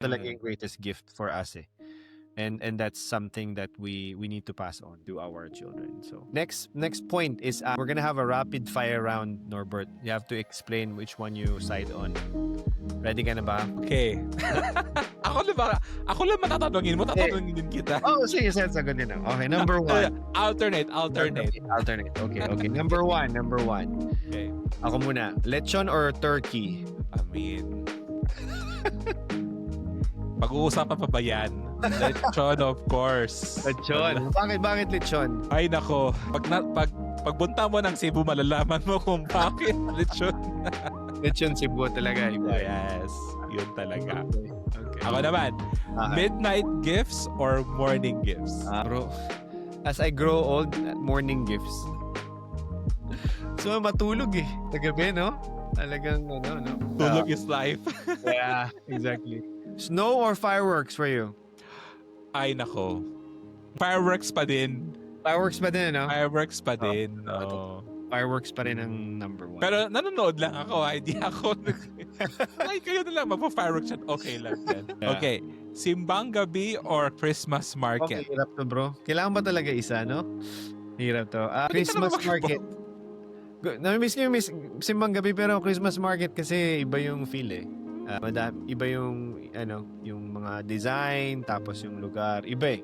talaga yung greatest gift for us eh. And that's something that we need to pass on to our children. So next point is we're gonna have a rapid fire round, Norbert. You have to explain which one you side on. Ready ka na ba? Okay. Ako lang matatanungin mo, tatanungin din kita. Oh, sige, sagutin na. Okay, number one. Alternate. Okay. Number one. Okay. Ako muna. Lechon or turkey? I mean, pag-uusapan pa ba yan? Lechon, of course. Lechon. Bakit lechon? Ay nako, pagbunta mo ng Cebu, malalaman mo kung bakit lechon. Lechon Cebu talaga. Iba. Yes, yun talaga. Okay. Ako naman, midnight gifts or morning gifts? Bro, as I grow old, morning gifts. So, matulog eh. Tagabi, no? Talagang, no? Tulog is life. Yeah, exactly. Snow or fireworks for you? Ay nako, fireworks pa din. Fireworks pa din, no? Fireworks pa din. Oh. Fireworks pa rin ang number one. Pero nanonood lang ako, hindi ako. Ay, kayo na lang, magpa-fireworks yan. Okay lang yan. Yeah. Okay, simbang gabi or Christmas market? Okay, hirap to, bro. Kailangan ba talaga isa, no? Hirap to. Hindi ka Christmas naman market. Nami-miss ko yung simbang gabi, pero Christmas market kasi iba yung feel eh. Iba yung, yung mga design, tapos yung lugar. Iba eh.